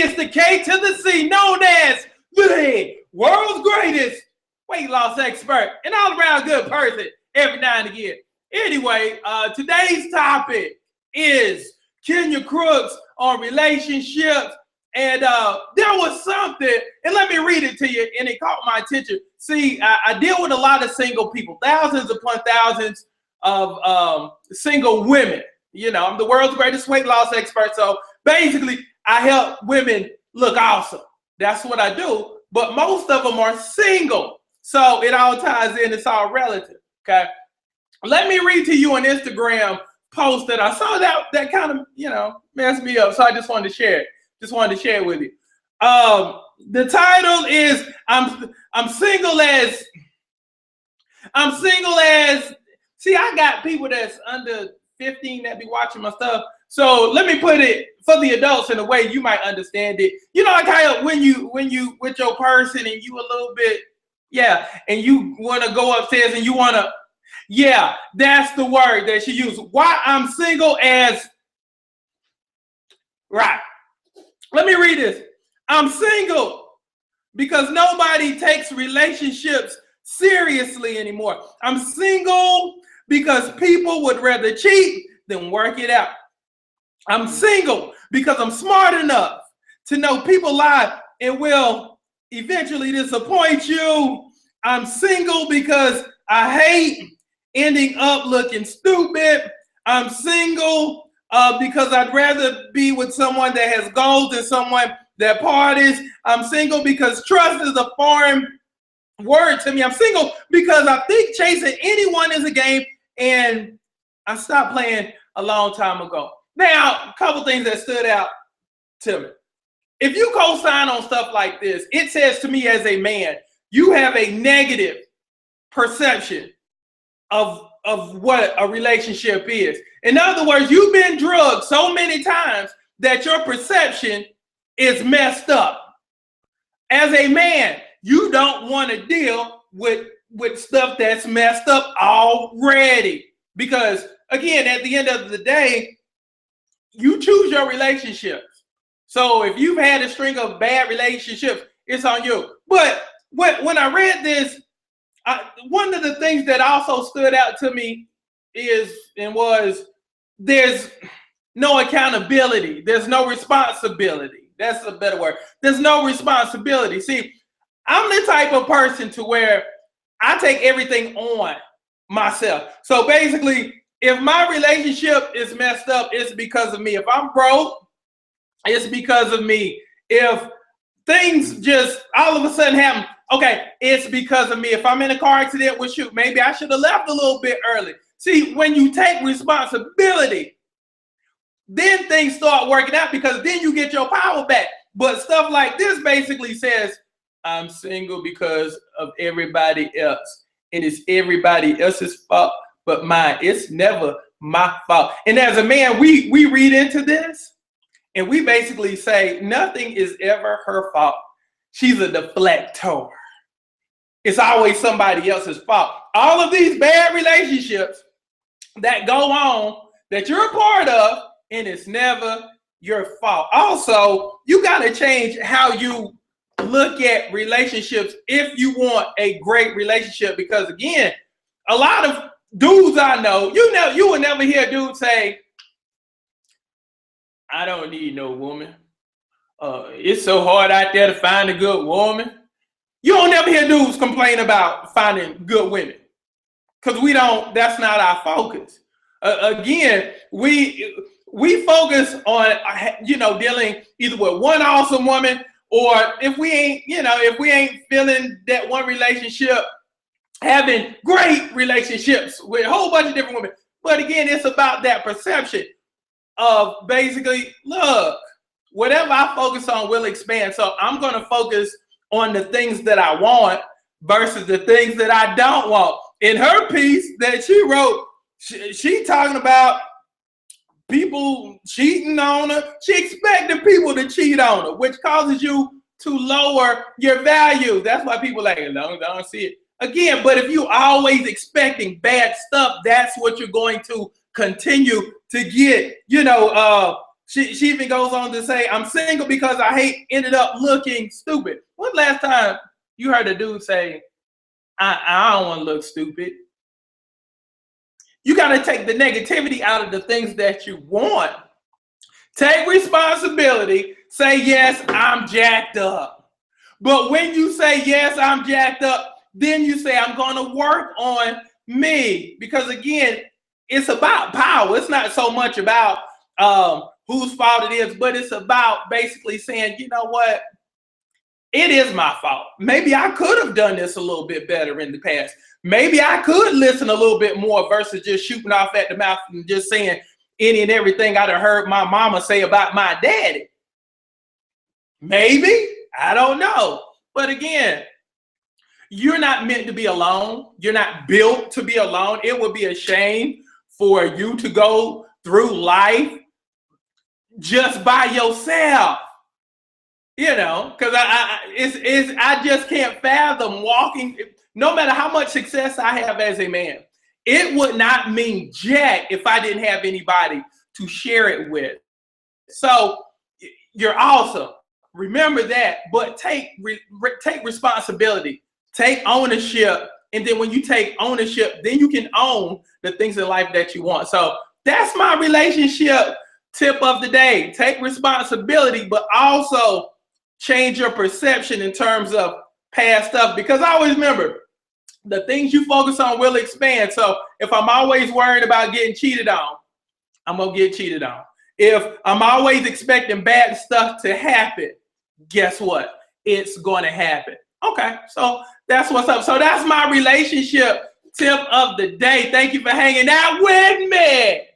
It's the K to the C, known as the world's greatest weight loss expert and all around good person every now and again. Anyway, today's topic is Kenya Crooks on relationships. And there was something, and let me read it to you, and it caught my attention. See, I deal with a lot of single people, thousands upon thousands of single women. You know, I'm the world's greatest weight loss expert. So basically, I help women look awesome. That's what I do. But most of them are single. So it all ties in. It's all relative. Okay. Let me read to you an Instagram post that I saw that kind of, messed me up. So I just wanted to share it. Just wanted to share it with you. The title is I'm single as. See, I got people that's under 15 that be watching my stuff. So let me put it for the adults in a way you might understand it. You know, like how when you with your person and you a little bit, and you want to go upstairs and you want to, that's the word that she used. Why I'm single as, right. Let me read this. I'm single because nobody takes relationships seriously anymore. I'm single because people would rather cheat than work it out. I'm single because I'm smart enough to know people lie and will eventually disappoint you. I'm single because I hate ending up looking stupid. I'm single because I'd rather be with someone that has goals than someone that parties. I'm single because trust is a foreign word to me. I'm single because I think chasing anyone is a game, and I stopped playing a long time ago. Now, a couple things that stood out to me. If you co-sign on stuff like this, it says to me as a man, you have a negative perception of what a relationship is. In other words, you've been drugged so many times that your perception is messed up. As a man, you don't want to deal with stuff that's messed up already. Because, again, at the end of the day, you choose your relationships. So if you've had a string of bad relationships, it's on you. But when I read this, one of the things that also stood out to me was there's no accountability. There's no responsibility. That's a better word. There's no responsibility. See, I'm the type of person to where I take everything on myself. So basically, if my relationship is messed up, it's because of me. If I'm broke, it's because of me. If things just all of a sudden happen, okay, it's because of me. If I'm in a car accident, well, shoot, maybe I should have left a little bit early. See, when you take responsibility, then things start working out because then you get your power back. But stuff like this basically says, I'm single because of everybody else. And it's everybody else's fault but mine. It's never my fault. And as a man, we read into this and we basically say nothing is ever her fault. She's a deflector. It's always somebody else's fault. All of these bad relationships that go on that you're a part of, and it's never your fault. Also, you got to change how you look at relationships if you want a great relationship. Because again, a lot of dudes I know, you will never hear a dude say, I don't need no woman. It's so hard out there to find a good woman. You don't never hear dudes complain about finding good women. Because that's not our focus. Again, we focus on, dealing either with one awesome woman, or if we ain't feeling that one relationship, having great relationships with a whole bunch of different women. But again, it's about that perception of basically, look, whatever I focus on will expand. So I'm going to focus on the things that I want versus the things that I don't want. In her piece that she wrote, she talking about people cheating on her. She expected people to cheat on her, which causes you to lower your value. That's why people like, don't see it. Again, but if you always expecting bad stuff, that's what you're going to continue to get. She even goes on to say, I'm single because I ended up looking stupid. When last time you heard a dude say, I don't want to look stupid? You got to take the negativity out of the things that you want. Take responsibility. Say, yes, I'm jacked up. But when you say, yes, I'm jacked up, then you say, I'm going to work on me. Because again, it's about power. It's not so much about whose fault it is, but it's about basically saying, you know what? It is my fault. Maybe I could have done this a little bit better in the past. Maybe I could listen a little bit more versus just shooting off at the mouth and just saying any and everything I'd have heard my mama say about my daddy. Maybe, I don't know. But again, you're not meant to be alone. You're not built to be alone. It would be a shame for you to go through life just by yourself. You know, because I just can't fathom walking, no matter how much success I have as a man. It would not mean jack if I didn't have anybody to share it with. So you're awesome. Remember that, but take responsibility, take ownership. And then when you take ownership, then you can own the things in life that you want. So that's my relationship tip of the day. Take responsibility, but also change your perception in terms of past stuff. Because I always remember, the things you focus on will expand. So if I'm always worried about getting cheated on, I'm going to get cheated on. If I'm always expecting bad stuff to happen, guess what? It's going to happen. Okay, so that's what's up. So that's my relationship tip of the day. Thank you for hanging out with me.